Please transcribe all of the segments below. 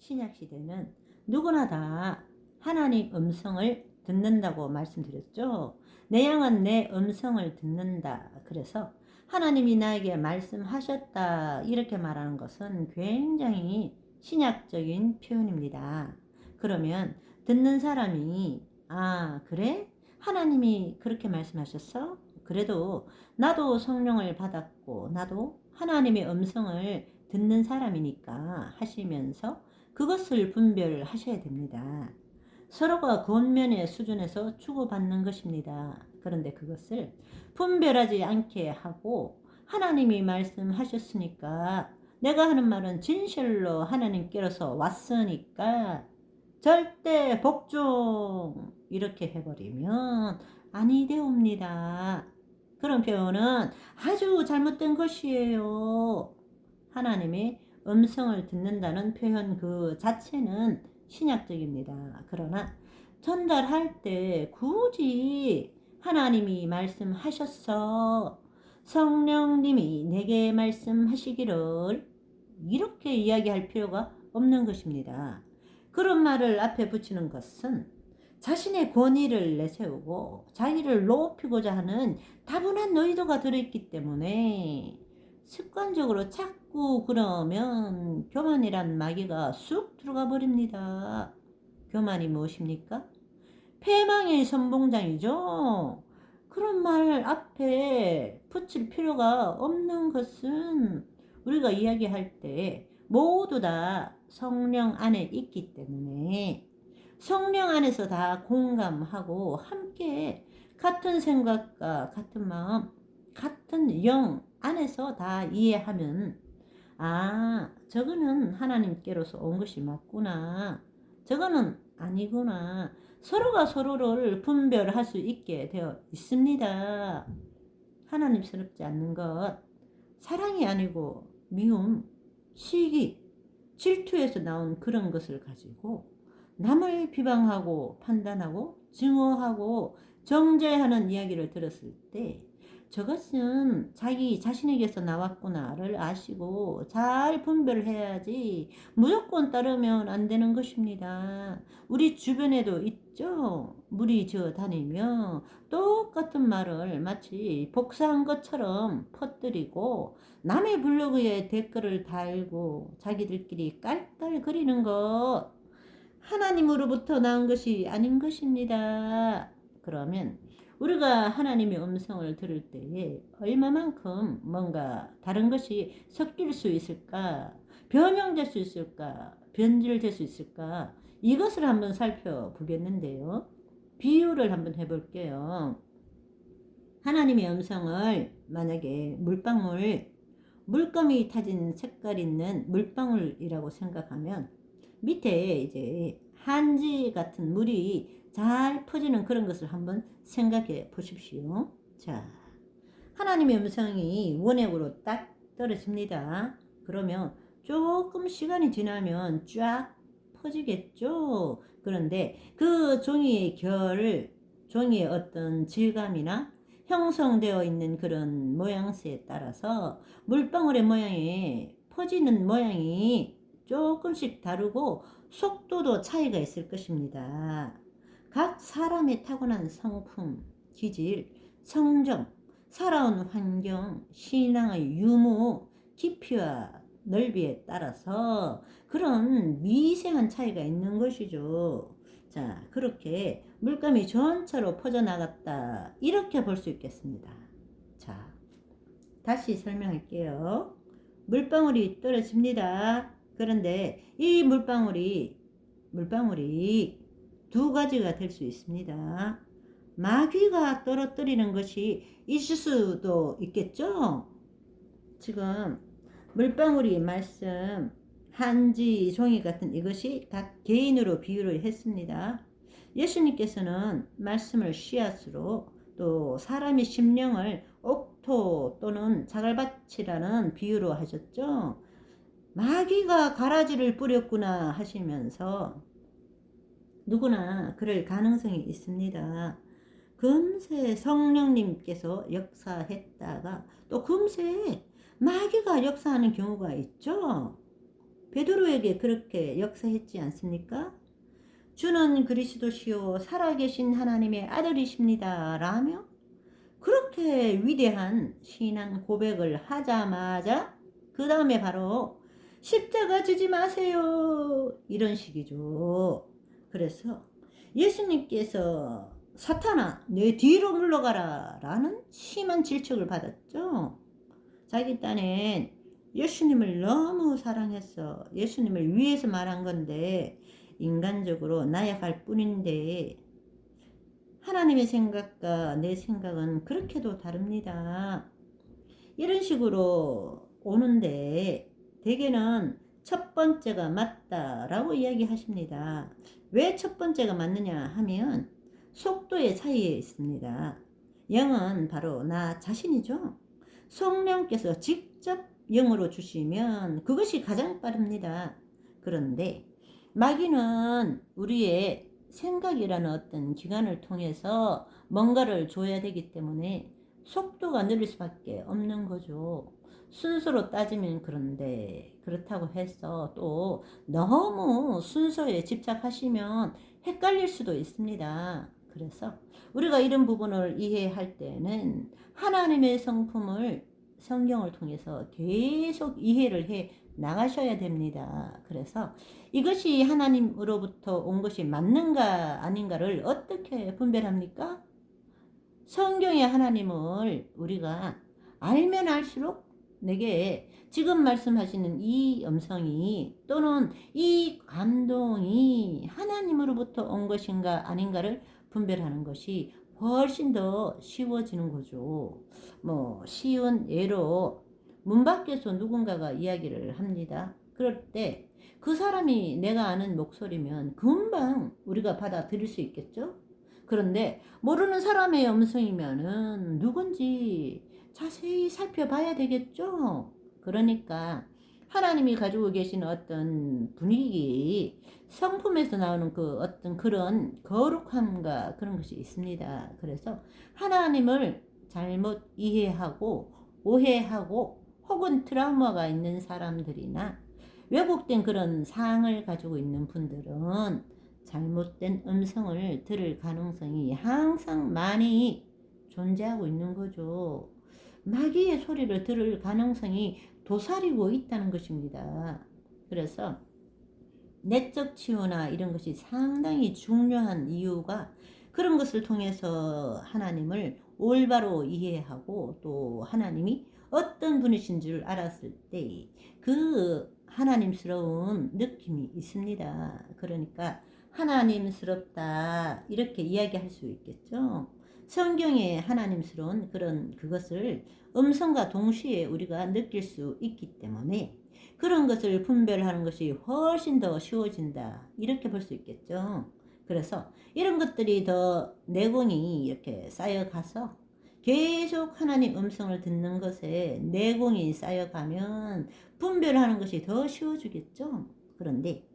신약시대는 누구나 다 하나님 음성을 듣는다고 말씀드렸죠. 내 양은 내 음성을 듣는다. 그래서 하나님이 나에게 말씀하셨다. 이렇게 말하는 것은 굉장히 신약적인 표현입니다. 그러면 듣는 사람이 그래? 하나님이 그렇게 말씀하셨어? 그래도 나도 성령을 받았고 나도 하나님의 음성을 듣는 사람이니까 하시면서 그것을 분별하셔야 됩니다. 서로가 권면의 수준에서 주고받는 것입니다. 그런데 그것을 분별하지 않게 하고 하나님이 말씀하셨으니까 내가 하는 말은 진실로 하나님께로서 왔으니까 절대 복종 이렇게 해버리면 아니 되옵니다. 그런 표현은 아주 잘못된 것이에요. 하나님의 음성을 듣는다는 표현 그 자체는 신약적입니다. 그러나 전달할 때 굳이 하나님이 말씀하셨어. 성령님이 내게 말씀하시기를 이렇게 이야기할 필요가 없는 것입니다. 그런 말을 앞에 붙이는 것은 자신의 권위를 내세우고 자기를 높이고자 하는 다분한 의도가 들어있기 때문에 습관적으로 자꾸 그러면 교만이란 마귀가 쑥 들어가 버립니다. 교만이 무엇입니까? 패망의 선봉장이죠. 그런 말 앞에 붙일 필요가 없는 것은 우리가 이야기할 때 모두 다 성령 안에 있기 때문에 성령 안에서 다 공감하고 함께 같은 생각과 같은 마음, 같은 영 안에서 다 이해하면 저거는 하나님께로서 온 것이 맞구나. 저거는 아니구나. 서로가 서로를 분별할 수 있게 되어 있습니다. 하나님스럽지 않는 것, 사랑이 아니고 미움, 시기, 질투에서 나온 그런 것을 가지고 남을 비방하고 판단하고 증오하고 정죄하는 이야기를 들었을 때 저것은 자기 자신에게서 나왔구나를 아시고 잘 분별해야지 무조건 따르면 안 되는 것입니다. 우리 주변에도 있죠. 무리 지어 다니며 똑같은 말을 마치 복사한 것처럼 퍼뜨리고 남의 블로그에 댓글을 달고 자기들끼리 깔깔거리는 것 하나님으로부터 나온 것이 아닌 것입니다. 그러면 우리가 하나님의 음성을 들을 때에 얼마만큼 뭔가 다른 것이 섞일 수 있을까? 변형될 수 있을까? 변질될 수 있을까? 이것을 한번 살펴보겠는데요. 비유를 한번 해볼게요. 하나님의 음성을 만약에 물감이 타진 색깔 있는 물방울이라고 생각하면 밑에 이제 한지 같은 물이 잘 퍼지는 그런 것을 한번 생각해 보십시오. 자, 하나님의 음성이 원액으로 딱 떨어집니다. 그러면 조금 시간이 지나면 쫙 퍼지겠죠. 그런데 그 종이의 어떤 질감이나 형성되어 있는 그런 모양새에 따라서 물방울의 모양이 퍼지는 모양이 조금씩 다르고 속도도 차이가 있을 것입니다. 각 사람의 타고난 성품, 기질, 성정, 살아온 환경, 신앙의 유무, 깊이와 넓이에 따라서 그런 미세한 차이가 있는 것이죠. 자, 그렇게 물감이 전체로 퍼져나갔다. 이렇게 볼 수 있겠습니다. 자, 다시 설명할게요. 물방울이 떨어집니다. 그런데 이 물방울이 두 가지가 될 수 있습니다. 마귀가 떨어뜨리는 것이 있을 수도 있겠죠? 지금 물방울이 말씀, 한지, 종이 같은 이것이 각 개인으로 비유를 했습니다. 예수님께서는 말씀을 씨앗으로 또 사람의 심령을 옥토 또는 자갈밭이라는 비유로 하셨죠. 마귀가 가라지를 뿌렸구나 하시면서 누구나 그럴 가능성이 있습니다. 금세 성령님께서 역사했다가 또 금세 마귀가 역사하는 경우가 있죠. 베드로에게 그렇게 역사했지 않습니까? 주는 그리스도시요 살아계신 하나님의 아들이십니다 라며 그렇게 위대한 신앙 고백을 하자마자 그 다음에 바로 십자가 지지 마세요 이런 식이죠. 그래서 예수님께서 사탄아 내 뒤로 물러가라 라는 심한 질책을 받았죠. 자기 딴엔 예수님을 너무 사랑해서 예수님을 위해서 말한 건데 인간적으로 나약할 뿐인데 하나님의 생각과 내 생각은 그렇게도 다릅니다. 이런 식으로 오는데 대개는 첫 번째가 맞다라고 이야기하십니다. 왜 첫 번째가 맞느냐 하면 속도의 차이에 있습니다. 영은 바로 나 자신이죠. 성령께서 직접 영으로 주시면 그것이 가장 빠릅니다. 그런데 마귀는 우리의 생각이라는 어떤 기관을 통해서 뭔가를 줘야 되기 때문에 속도가 느릴 수밖에 없는 거죠. 순서로 따지면 그런데 그렇다고 해서 또 너무 순서에 집착하시면 헷갈릴 수도 있습니다. 그래서 우리가 이런 부분을 이해할 때는 하나님의 성품을 성경을 통해서 계속 이해를 해 나가셔야 됩니다. 그래서 이것이 하나님으로부터 온 것이 맞는가 아닌가를 어떻게 분별합니까? 성경의 하나님을 우리가 알면 알수록 내게 지금 말씀하시는 이 음성이 또는 이 감동이 하나님으로부터 온 것인가 아닌가를 분별하는 것이 훨씬 더 쉬워지는 거죠. 쉬운 예로 문 밖에서 누군가가 이야기를 합니다. 그럴 때 그 사람이 내가 아는 목소리면 금방 우리가 받아들일 수 있겠죠? 그런데 모르는 사람의 음성이면은 누군지 자세히 살펴봐야 되겠죠? 그러니까 하나님이 가지고 계신 어떤 분위기, 성품에서 나오는 그 어떤 그런 거룩함과 그런 것이 있습니다. 그래서 하나님을 잘못 이해하고 오해하고 혹은 트라우마가 있는 사람들이나 왜곡된 그런 상을 가지고 있는 분들은 잘못된 음성을 들을 가능성이 항상 많이 존재하고 있는 거죠. 마귀의 소리를 들을 가능성이 도사리고 있다는 것입니다. 그래서 내적 치유나 이런 것이 상당히 중요한 이유가 그런 것을 통해서 하나님을 올바로 이해하고 또 하나님이 어떤 분이신 줄 알았을 때 그 하나님스러운 느낌이 있습니다. 그러니까 하나님스럽다 이렇게 이야기할 수 있겠죠. 성경의 하나님스러운 그것을 음성과 동시에 우리가 느낄 수 있기 때문에 그런 것을 분별하는 것이 훨씬 더 쉬워진다 이렇게 볼 수 있겠죠. 그래서 이런 것들이 더 내공이 이렇게 쌓여가서 계속 하나님 음성을 듣는 것에 내공이 쌓여가면 분별하는 것이 더 쉬워지겠죠. 그런데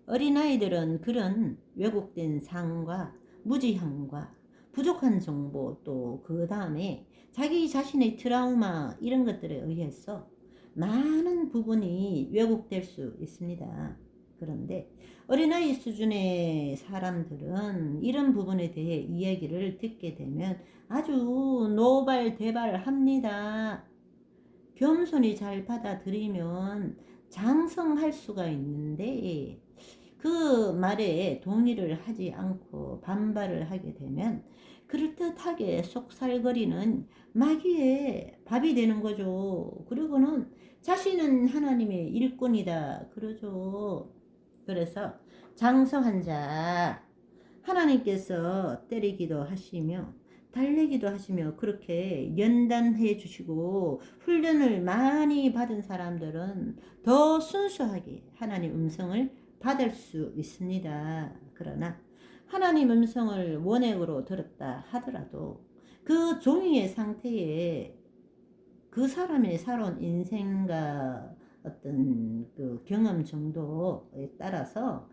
어린아이들은 그런 왜곡된 상과 무지함과 부족한 정보 또 그 다음에 자기 자신의 트라우마 이런 것들에 의해서 많은 부분이 왜곡될 수 있습니다. 그런데 어린아이 수준의 사람들은 이런 부분에 대해 이야기를 듣게 되면 아주 노발대발합니다. 겸손히 잘 받아들이면 장성할 수가 있는데 그 말에 동의를 하지 않고 반발을 하게 되면 그럴듯하게 속살거리는 마귀의 밥이 되는 거죠. 그리고는 자신은 하나님의 일꾼이다 그러죠. 그래서 장성한 자 하나님께서 때리기도 하시며 달래기도 하시며 그렇게 연단해 주시고 훈련을 많이 받은 사람들은 더 순수하게 하나님 음성을 받을 수 있습니다. 그러나 하나님 음성을 원액으로 들었다 하더라도 그 종이의 상태에 그 사람의 살아온 인생과 어떤 그 경험 정도에 따라서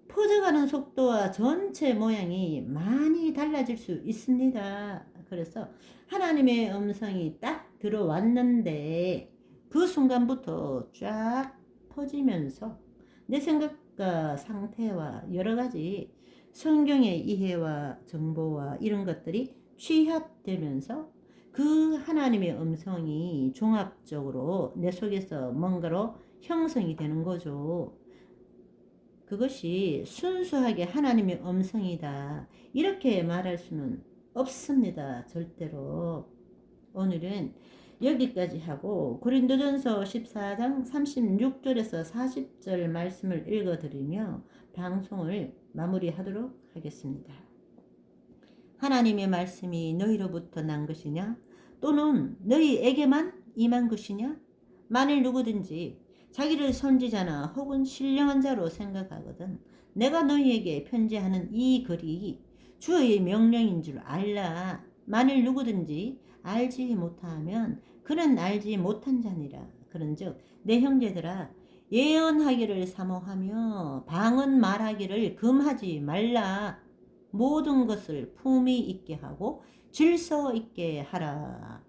퍼져가는 속도와 전체 모양이 많이 달라질 수 있습니다. 그래서 하나님의 음성이 딱 들어왔는데 그 순간부터 쫙 퍼지면서 내 생각과 상태와 여러 가지 성경의 이해와 정보와 이런 것들이 취합되면서 그 하나님의 음성이 종합적으로 내 속에서 뭔가로 형성이 되는 거죠. 그것이 순수하게 하나님의 음성이다, 이렇게 말할 수는 없습니다. 절대로. 오늘은 여기까지 하고 고린도전서 14장 36절에서 40절 말씀을 읽어드리며 방송을 마무리하도록 하겠습니다. 하나님의 말씀이 너희로부터 난 것이냐? 또는 너희에게만 임한 것이냐? 만일 누구든지 자기를 선지자나 혹은 신령한 자로 생각하거든 내가 너희에게 편지하는 이 글이 주의 명령인 줄 알라. 만일 누구든지 알지 못하면 그는 알지 못한 자니라. 그런즉 내 형제들아, 예언하기를 사모하며 방언 말하기를 금하지 말라. 모든 것을 품위 있게 하고 질서 있게 하라.